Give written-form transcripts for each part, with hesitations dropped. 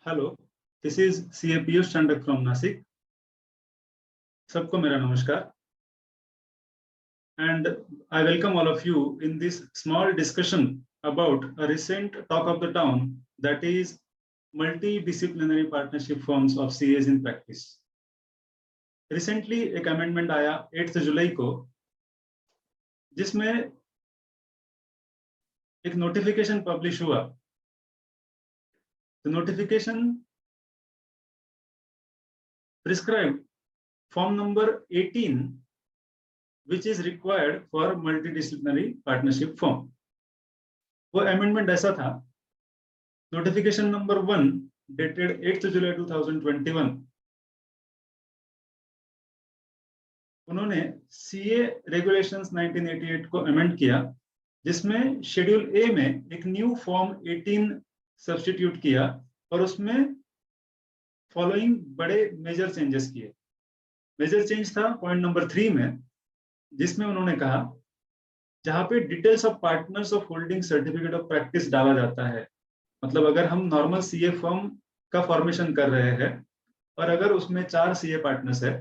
Hello, this is CA Piyush Chandak from Nashik. सबको मेरा नमस्कार and I welcome all of you in this small discussion about a recent talk of the town that is multi-disciplinary partnership forms of CS in practice. Recently एक amendment आया 8 जुलाई को, जिसमें एक notification publish हुआ। The notification prescribed form number 18 which is required for multidisciplinary partnership firm। वो amendment ऐसा था, notification number 1 dated 8 जुलाई 2021। उन्होंने सीए रेगुलेशंस 1988 को अमेंड किया, जिसमें शेड्यूल ए में एक न्यू फॉर्म 18 सब्स्टिट्यूट किया और उसमें फॉलोइंग बड़े मेजर चेंजेस किए। मेजर चेंज था पॉइंट नंबर 3 में, जिसमें उन्होंने कहा जहां पे details of partners of holding certificate of practice डाला जाता है, मतलब अगर हम नॉर्मल सीए फर्म का फॉर्मेशन कर रहे हैं और अगर उसमें 4 सीए पार्टनर्स है,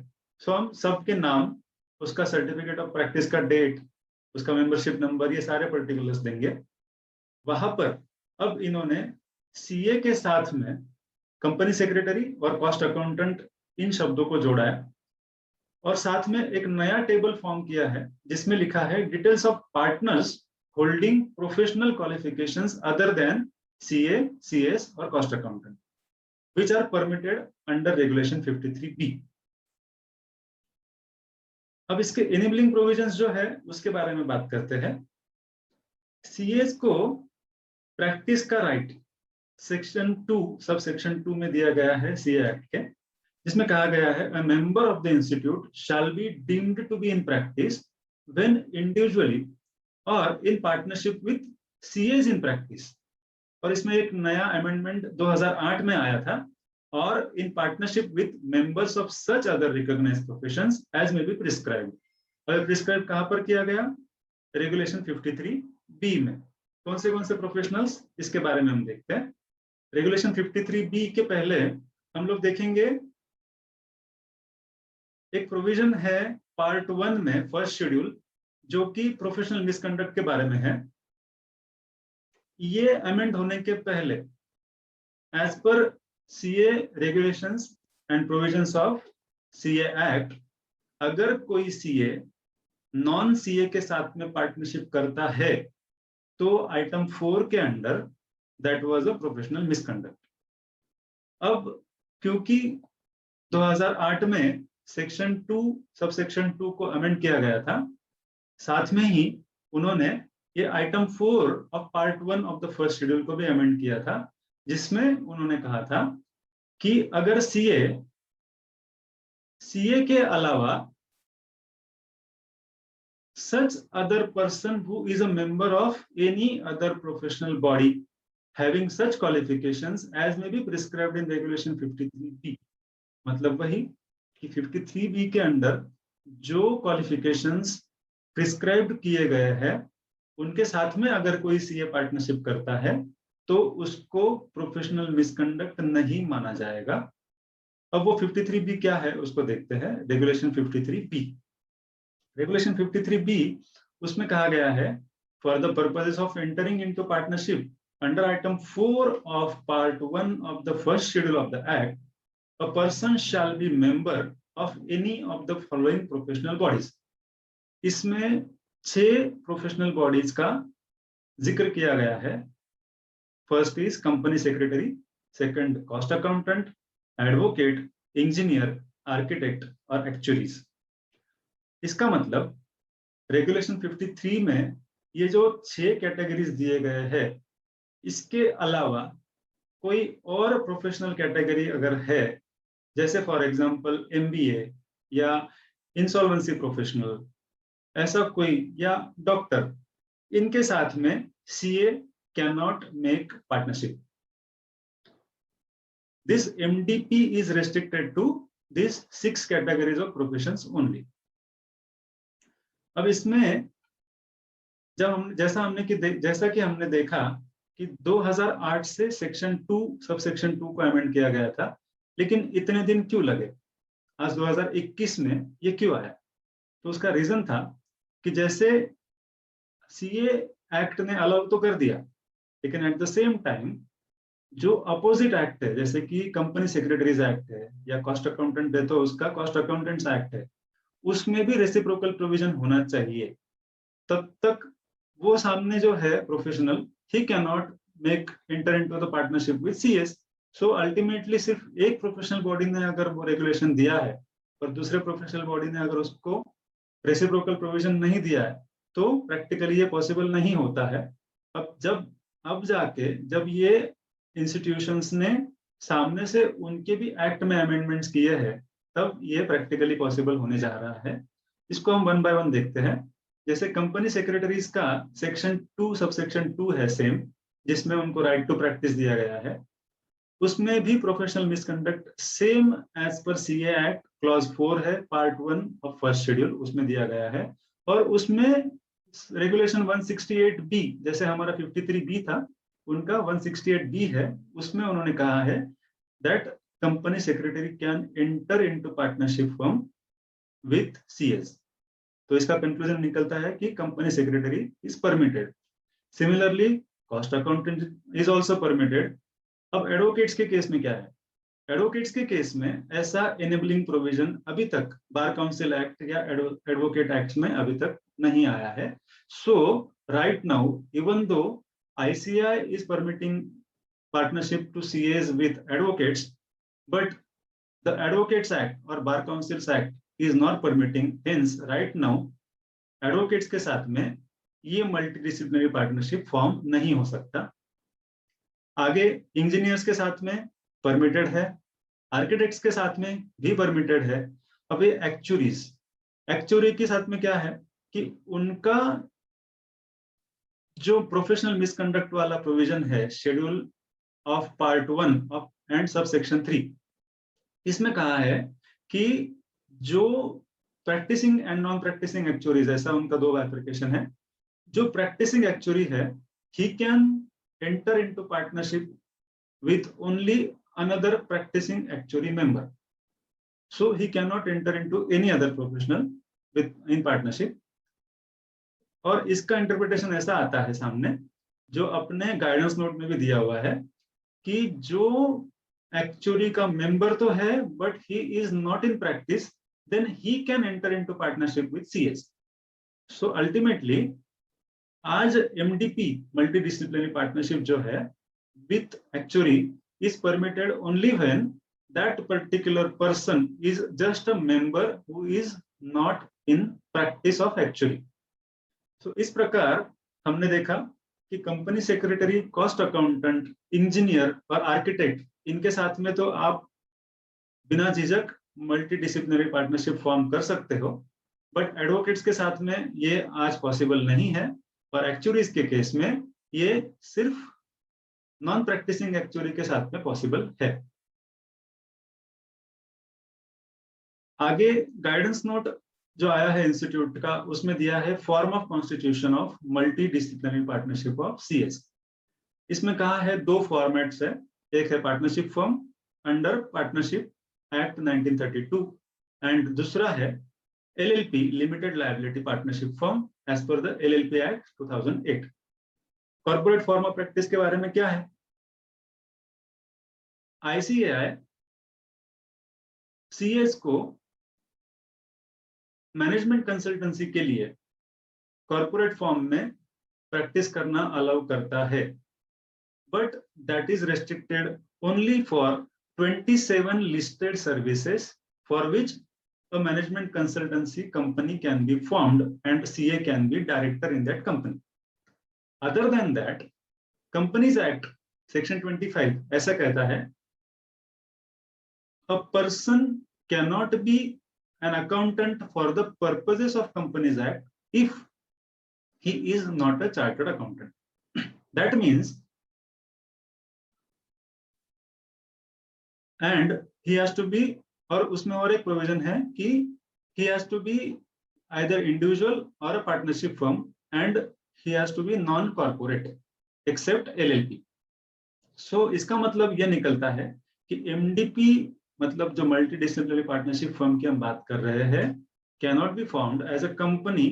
तो हम सबके नाम, उसका सर्टिफिकेट ऑफ प्रैक्टिस का डेट, उसका मेंबरशिप नंबर, ये सारे पर्टिकुलर्स देंगे। वहां पर अब इन्होंने सीए के साथ में कंपनी सेक्रेटरी और कॉस्ट अकाउंटेंट इन शब्दों को जोड़ा है और साथ में एक नया टेबल फॉर्म किया है जिसमें लिखा है details of partners holding professional qualifications other than CA, CS और cost accountant which are permitted under regulation 53B। अब इसके इनेबलिंग प्रोविजंस जो है उसके बारे में बात करते हैं। सीएस को प्रैक्टिस का राइट सेक्शन 2 सब सेक्शन 2 में दिया गया है सीए एक्ट के, जिसमें कहा गया है a member of the institute shall be deemed to be in practice when individually और in partnership with CAs in practice. और इसमें एक नया अमेंडमेंट 2008 में आया था, और in partnership with members of such other recognised professions as may be prescribed. और प्रिस्क्राइब कहां पर किया गया? रेगुलेशन 53B में। कौन से प्रोफेशनल्स, इसके बारे में हम देखते हैं। रेगुलेशन 53B के पहले हम लोग देखेंगे एक प्रोविजन है पार्ट 1 में फर्स्ट शेड्यूल, जो कि प्रोफेशनल मिसकंडक्ट के बारे में है। ये अमेंड होने के पहले as per CA regulations and provisions of CA act, अगर कोई सीए नॉन सीए के साथ में पार्टनरशिप करता है तो आइटम 4 के under that was a professional misconduct. अब क्योंकि 2008 में सेक्शन 2 सब सेक्शन 2 को अमेंड किया गया था, साथ में ही उन्होंने ये item 4 of part 1 of the first schedule को भी अमेंड किया था, जिसमें उन्होंने कहा था कि अगर सीए के अलावा such other person who is a member of any other professional body having such qualifications as may be prescribed in regulation 53B, मतलब वही कि 53B के अंदर जो क्वालिफिकेशंस प्रिस्क्राइब्ड किए गए हैं उनके साथ में अगर कोई सीए पार्टनरशिप करता है तो उसको प्रोफेशनल मिसकंडक्ट नहीं माना जाएगा। अब वो 53B क्या है उसको देखते हैं। रेगुलेशन 53B, रेगुलेशन 53B, उसमें कहा गया है for the purposes of entering into partnership under item 4 of part 1 of the first schedule of the act, a person shall be member of any of the following professional bodies. इसमें 6 professional bodies का जिक्र किया गया है। First is company secretary, second cost accountant, advocate, engineer, architect और actuaries. इसका मतलब regulation 53 में ये जो 6 कैटेगरीज दिए गए हैं, इसके अलावा कोई और प्रोफेशनल कैटेगरी अगर है, जैसे फॉर एग्जांपल एमबीए या इंसॉल्वेंसी प्रोफेशनल, ऐसा कोई, या डॉक्टर, इनके साथ में CA can not make partnership. This MDP is restricted to this 6 categories of professions only. अब इसमें जब हम जैसा कि हमने देखा कि 2008 से सेक्शन 2 सब सेक्शन 2 को अमेंड किया गया था, लेकिन इतने दिन क्यों लगे, आज 2021 में ये क्यों आया? तो उसका रीजन था कि जैसे सीए एक्ट ने अलाउ तो कर दिया, लेकिन एट द सेम टाइम जो अपोजिट एक्ट है, जैसे कि कंपनी सेक्रेटरीज एक्ट है या कॉस्ट अकाउंटेंट है तो उसका कॉस्ट अकाउंटेंट्स एक्ट है, उसमें भी रेसिप्रोकल प्रोविजन होना चाहिए। तब तक वो सामने जो है professional, he can not make enter into the partnership with CS. So ultimately सिर्फ एक प्रोफेशनल बॉडी ने अगर वो रेगुलेशन दिया है और दूसरे प्रोफेशनल बॉडी ने अगर उसको रेसिप्रोकल प्रोविजन नहीं दिया है, तो प्रैक्टिकली ये पॉसिबल नहीं होता है। अब जाके जब ये इंस्टीट्यूशंस ने सामने से उनके भी एक्ट में अमेंडमेंट्स किए हैं, तब ये प्रैक्टिकली पॉसिबल होने जा रहा है। इसको हम वन बाय वन देखते हैं। जैसे कंपनी सेक्रेटरीज का सेक्शन 2 सबसेक्शन 2 है सेम, जिसमें उनको राइट टू प्रैक्टिस दिया गया है। उसमें भी professional misconduct same as per CA act clause 4 है, पार्ट 1 ऑफ फर्स्ट शेड्यूल उसमें दिया गया है। और उसमें रेगुलेशन 168B, जैसे हमारा 53B था, उनका 168B है। उसमें उन्होंने कहा है that company secretary can enter into partnership firm with CS. तो इसका कंक्लूजन निकलता है कि company secretary is permitted. Similarly cost accountant is also permitted. अब एडवोकेट्स के केस में क्या है? एडवोकेट्स के केस में ऐसा एनेबलिंग प्रोविजन अभी तक बार काउंसिल एक्ट या एडवोकेट एक्ट में अभी तक नहीं आया है। So right now even though ICAI is permitting partnership to CAs with advocates, but the Advocates Act or Bar Councils Act is not permitting. Hence, right now, advocates के साथ में ये मल्टीडिसिप्लिनरी पार्टनरशिप फॉर्म नहीं हो सकता। आगे engineers के साथ में परमिटेड है, आर्किटेक्ट्स के साथ में भी परमिटेड है। अब ये एक्चुरी के साथ में क्या है कि उनका जो प्रोफेशनल मिसकंडक्ट वाला प्रोविजन है schedule of part 1 of and sub section 3, इसमें कहा है कि जो practising and non practising actuaries, ऐसा उनका दो बाइफरकेशन है। जो प्रैक्टिसिंग एक्चुअरी है, he can enter into partnership with only another practising actuary member, so he can not enter into any other professional with in partnership. और इसका interpretation ऐसा आता है सामने, जो अपने गाइडेंस नोट में भी दिया हुआ है, कि जो एक्चुअली का मेंबर तो है but he is not in practice, then he can enter into partnership with CS. So ultimately आज MDP मल्टीडिसिप्लिनरी पार्टनरशिप जो है with actually is permitted only when that particular person is just a member who is not in practice of actually. तो इस प्रकार हमने देखा कि company secretary, cost accountant, engineer और आर्किटेक्ट, इनके साथ में तो आप बिना झिझक मल्टीडिसिप्लिनरी पार्टनरशिप फॉर्म कर सकते हो, बट एडवोकेट्स के साथ में ये आज पॉसिबल नहीं है। और एक्चुअरीज के केस में ये सिर्फ नॉन प्रैक्टिसिंग एक्चुअरी के साथ में पॉसिबल है। आगे गाइडेंस नोट जो आया है इंस्टीट्यूट का, उसमें दिया है form of constitution of multidisciplinary partnership of CS। इसमें कहा है दो फॉर्मेट्स है, एक है partnership form under partnership act 1932 and दूसरा है LLP limited liability partnership form as per the LLP act 2008। Corporate form of practice के बारे में क्या है? ICAI CS को मैनेजमेंट कंसल्टेंसी के लिए कॉर्पोरेट फॉर्म में प्रैक्टिस करना अलाउ करता है, but that is restricted only for 27 listed services for which a management consultancy company can be formed and CA can be director in that company. Other than that, Companies Act section 25 ऐसा कहता है, a person cannot be an accountant for the purposes of Companies Act if he is not a chartered accountant. That means, and he has to be, और उसमें और एक provision है कि he has to be either individual or a partnership firm and he has to be non-corporate. except LLP. सो इसका मतलब यह निकलता है कि MDP मतलब जो मल्टी डिसिप्लिनरी पार्टनरशिप फर्म की हम बात कर रहे हैं cannot be formed as a company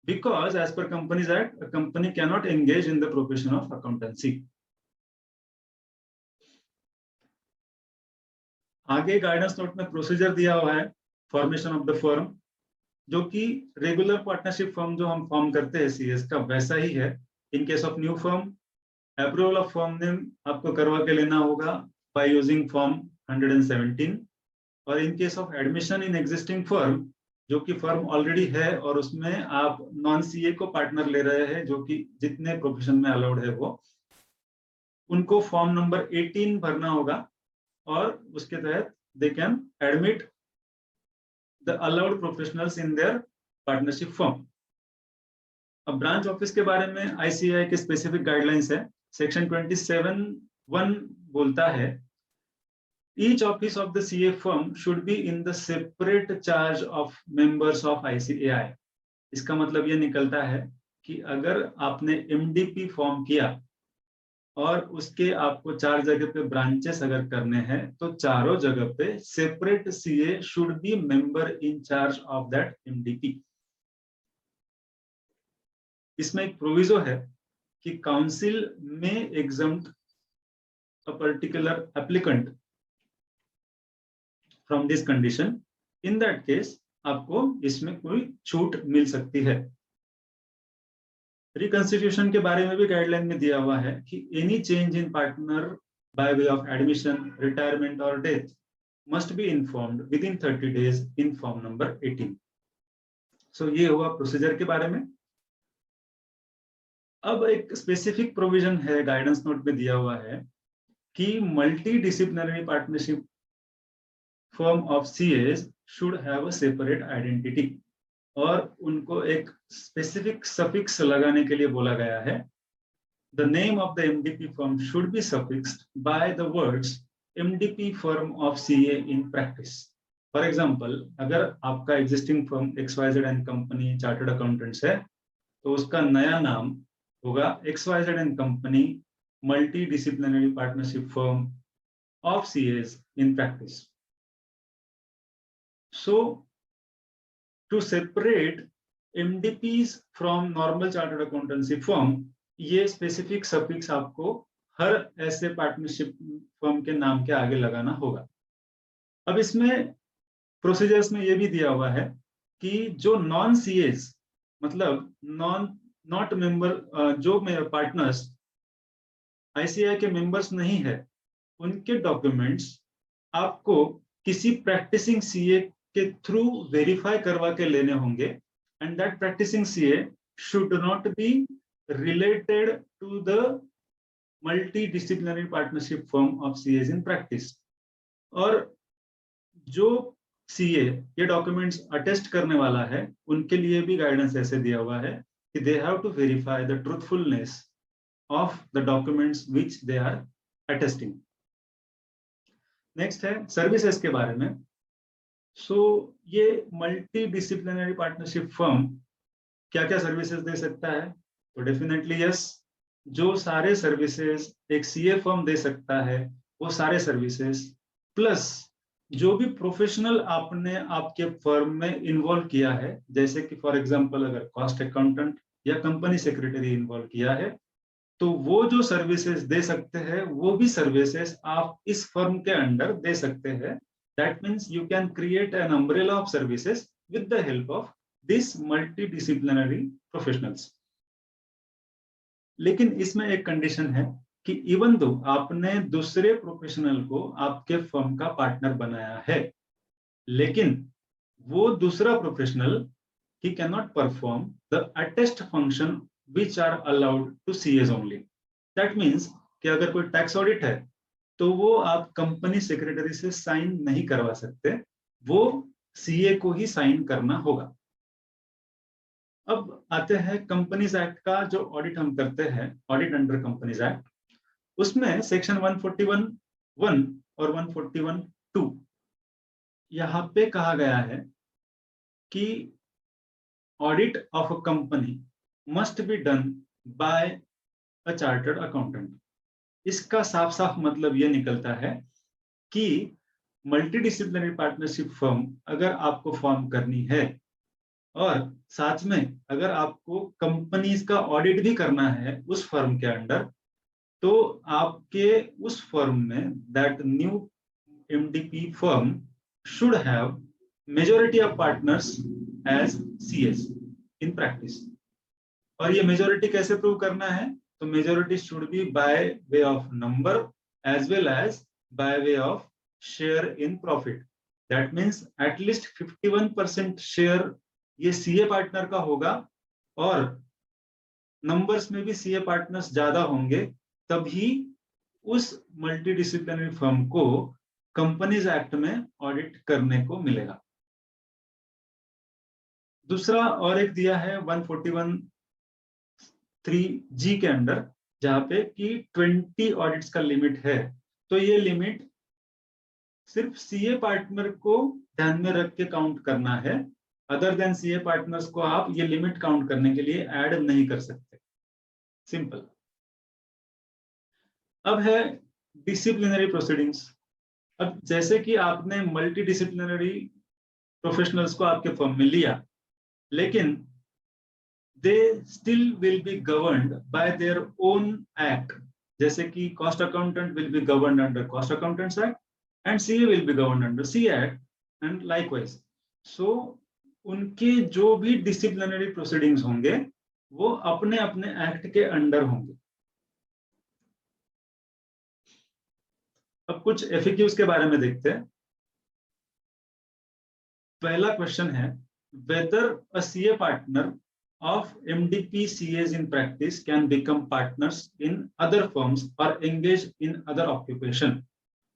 because as per companies act a company cannot engage in the profession of accountancy. आगे गाइडेंस नोट में प्रोसीजर दिया हुआ है फॉर्मेशन ऑफ द फर्म, जो कि रेगुलर पार्टनरशिप फर्म जो हम फॉर्म करते हैं सीएस का वैसा ही है. In case of new firm approval of firm name आपको करवा के लेना होगा बाय यूजिंग फॉर्म 117. और in case of admission in existing firm, जो कि फर्म ऑलरेडी है और उसमें आप नॉन सीए को पार्टनर ले रहे हैं जो कि जितने प्रोफेशन में अलाउड है वो, उनको फॉर्म नंबर 18 भरना होगा और उसके तहत they can admit the allowed professionals in their partnership firm. अब ब्रांच ऑफिस के बारे में आईसीएआई के स्पेसिफिक गाइडलाइंस है. सेक्शन 27(1) बोलता है each office of the CA firm should be in the separate charge of members of ICAI. इसका मतलब ये निकलता है कि अगर आपने MDP फॉर्म किया और उसके आपको 4 जगह पे ब्रांचेस अगर करने हैं तो चारों जगह पे separate CA should be member in charge of that MDP. इसमें एक प्रोविजो है कि काउंसिल में exempt a particular applicant from this condition. In that case आपको इसमें कोई छूट मिल सकती है. रिकंस्टिट्यूशन के बारे में भी गाइडलाइन में दिया हुआ है कि any change in partner by way of admission, retirement और death must be informed within 30 days in form number 18. So ये हुआ प्रोसीजर के बारे में. अब एक स्पेसिफिक प्रोविजन है गाइडेंस नोट में दिया हुआ है कि multi disciplinary partnership firm of CAs should have a separate identity. और उनको एक स्पेसिफिक सफिक्स लगाने के लिए बोला गया है. The name of the MDP firm should be suffixed by the words MDP firm of CA in practice. For example, अगर आपका existing firm XYZ and Company Chartered Accountants है तो उसका नया नाम होगा XYZ and Company Multidisciplinary Partnership Firm of CAs in practice. So, to separate MDPs from normal chartered accountancy firm, ये specific suffix आपको हर ऐसे पार्टनरशिप फर्म के नाम के आगे लगाना होगा. अब इसमें प्रोसीजर्स में ये भी दिया हुआ है कि जो नॉन सीएस मतलब नॉट मेंबर जो पार्टनर्स आईसीआई के मेंबर्स नहीं है, उनके डॉक्यूमेंट्स आपको किसी प्रैक्टिसिंग सीए के थ्रू वेरीफाई करवा के लेने होंगे. And that practising CA should not be related to the multi disciplinary partnership firm of CAs in practice. और जो सीए ये डॉक्यूमेंट्स अटेस्ट करने वाला है उनके लिए भी गाइडेंस ऐसे दिया हुआ है कि they have to verify the truthfulness of the documents which they are attesting. Next है सर्विसेज के बारे में. ये मल्टी डिसिप्लिनरी पार्टनरशिप फर्म क्या क्या सर्विसेज दे सकता है? तो डेफिनेटली यस, जो सारे सर्विसेज एक सीए फर्म दे सकता है वो सारे सर्विसेज प्लस जो भी प्रोफेशनल आपने आपके फर्म में इन्वॉल्व किया है, जैसे कि फॉर एग्जांपल अगर कॉस्ट अकाउंटेंट या कंपनी सेक्रेटरी इन्वॉल्व किया है तो वो जो सर्विसेज दे सकते हैं वो भी सर्विसेज आप इस फर्म के अंडर दे सकते हैं. That means you can create an umbrella of services with the help of these multidisciplinary professionals. लेकिन इसमें एक कंडीशन है कि इवन दो आपने दूसरे प्रोफेशनल को आपके फर्म का पार्टनर बनाया है, लेकिन वो दूसरा professional he cannot perform the attest function which are allowed to CAs only. That means कि अगर कोई टैक्स ऑडिट है तो वो आप कंपनी सेक्रेटरी से साइन नहीं करवा सकते, वो सीए को ही साइन करना होगा. अब आते हैं कंपनीज एक्ट का जो ऑडिट हम करते हैं, ऑडिट अंडर कंपनीज एक्ट. उसमें सेक्शन 141(1) और 141(2) यहाँ पे कहा गया है कि audit of a company must be done by a chartered accountant. इसका साफ साफ मतलब ये निकलता है कि मल्टी डिसिप्लिनरी पार्टनरशिप फर्म अगर आपको फॉर्म करनी है और साथ में अगर आपको कंपनीज का ऑडिट भी करना है उस फर्म के अंडर, तो आपके उस फर्म में that new MDP firm should have majority of partners as CS in practice. और ये मेजॉरिटी कैसे प्रूव करना है? तो majority should be by way of number as well as by way of share in profit. That means at least 51% share ये CA partner का होगा, और नंबर्स में भी सीए पार्टनर्स ज्यादा होंगे, तभी उस मल्टी डिसिप्लिनरी फर्म को कंपनीज एक्ट में ऑडिट करने को मिलेगा। दूसरा और एक दिया है 141(3)G के अंडर, जहां पे कि 20 ऑडिट्स का लिमिट है। तो ये लिमिट सिर्फ सीए पार्टनर को ध्यान में रख के काउंट करना है, अदर देन सीए पार्टनर्स को आप ये लिमिट काउंट करने के लिए ऐड नहीं कर सकते। सिंपल। अब है डिसिप्लिनरी प्रोसीडिंग्स। अब जैसे कि आपने मल्टी डिसिप्लिनरी प्रोफेशनल्स को आपके फर्म में लिया, लेकिन they still will be governed by their own act. जैसे कि cost accountant will be governed under Cost Accountants Act and CA will be governed under CA Act and likewise. So उनके जो भी डिसिप्लिनरी प्रोसीडिंग्स होंगे वो अपने अपने act के अंडर होंगे। अब कुछ एफएक्यूज के बारे में देखते हैं। पहला क्वेश्चन है, whether a CA partner of MDP CAs in practice can become partners in other firms or engage in other occupation.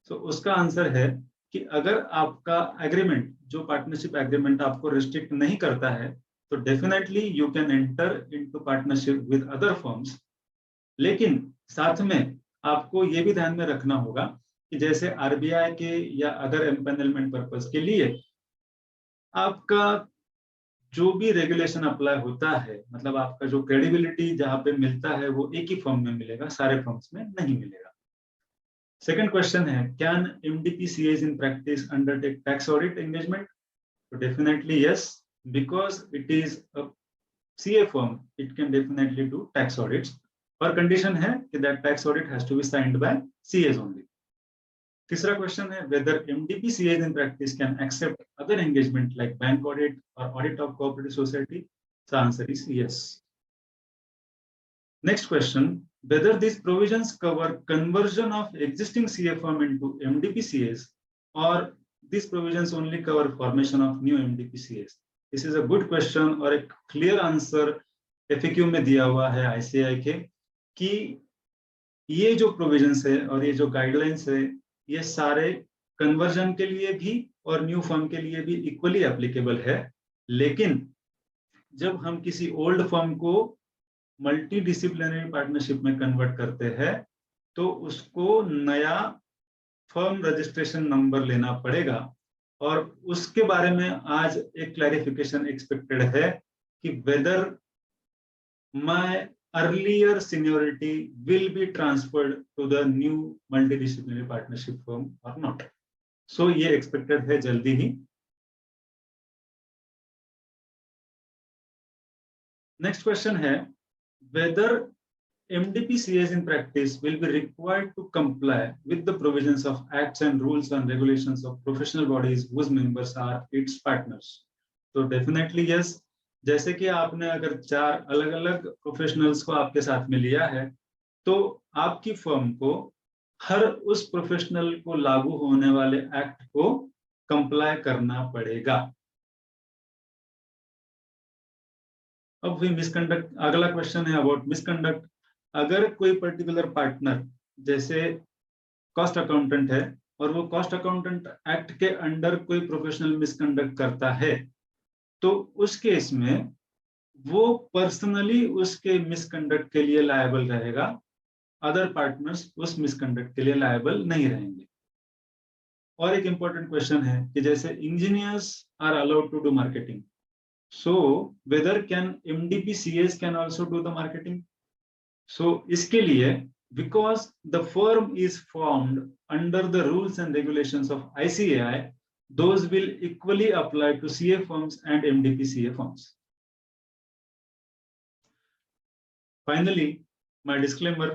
So उसका आंसर है कि अगर आपका एग्रीमेंट, जो पार्टनरशिप एग्रीमेंट आपको रिस्ट्रिक्ट नहीं करता है, तो definitely you can enter into partnership with other firms. लेकिन साथ में आपको ये भी ध्यान में रखना होगा कि जैसे आरबीआई के या अदर एम्पैनलमेंट पर्पस के लिए आपका जो भी रेगुलेशन अप्लाई होता है, मतलब आपका जो क्रेडिबिलिटी जहां पे मिलता है वो एक ही फर्म में मिलेगा, सारे फर्म्स में नहीं मिलेगा। सेकंड क्वेश्चन है, can MDP CAs in practice undertake tax audit engagement? तो definitely yes, because it is a CA firm, it can definitely do tax audits, और कंडीशन है कि that tax audit has to be signed by CAs only. तीसरा question है, whether MDP CAs in practice can accept other engagement like bank audit or audit of cooperative society? The answer is yes. Next question, whether these provisions cover conversion of existing CA firm into MDP CAs or these provisions only cover formation of new MDP CAs? This is a good question और एक clear answer FAQ में दिया हुआ है ICAI के कि ये जो provisions है और ये जो guidelines है, ये सारे कन्वर्जन के लिए भी और न्यू फर्म के लिए भी इक्वली एप्लीकेबल है। लेकिन जब हम किसी ओल्ड फर्म को मल्टी डिसिप्लिनरी पार्टनरशिप में कन्वर्ट करते हैं, तो उसको नया फर्म रजिस्ट्रेशन नंबर लेना पड़ेगा, और उसके बारे में आज एक क्लैरिफिकेशन एक्सपेक्टेड है कि whether my earlier seniority will be transferred to the new multidisciplinary partnership firm or not. So ये expected है जल्दी ही। Next question है, whether MDP CAs in practice will be required to comply with the provisions of acts and rules and regulations of professional bodies whose members are its partners. So definitely yes, जैसे कि आपने अगर 4 अलग अलग professionals को आपके साथ में लिया है, तो आपकी फर्म को हर उस प्रोफेशनल को लागू होने वाले एक्ट को कंप्लाई करना पड़ेगा। अब भी मिसकंडक्ट, अगला क्वेश्चन है अबाउट मिसकंडक्ट। अगर कोई पर्टिकुलर पार्टनर जैसे कॉस्ट अकाउंटेंट है और वो कॉस्ट अकाउंटेंट एक्ट के अंडर कोई प्रोफेशनल मिसकंडक्ट करता है, तो उस केस में वो पर्सनली उसके मिसकंडक्ट के लिए लायबल रहेगा, अदर पार्टनर्स उस मिसकंडक्ट के लिए लायबल नहीं रहेंगे। और एक इंपॉर्टेंट क्वेश्चन है कि जैसे engineers are allowed to do marketing, so whether can MDP CS can also do the marketing? So इसके लिए, because the firm is formed under the rules and regulations of ICAI, those will equally apply to CA firms and MDP CA firms. Finally, my disclaimer: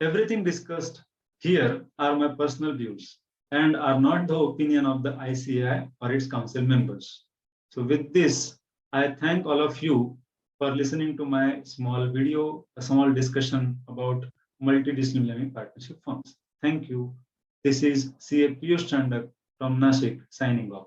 everything discussed here are my personal views and are not the opinion of the ICAI or its council members. So with this, I thank all of you for listening to my small video, a small discussion about multidisciplinary partnership firms. Thank you. This is CA Piyush Chandak from Nashik signing off.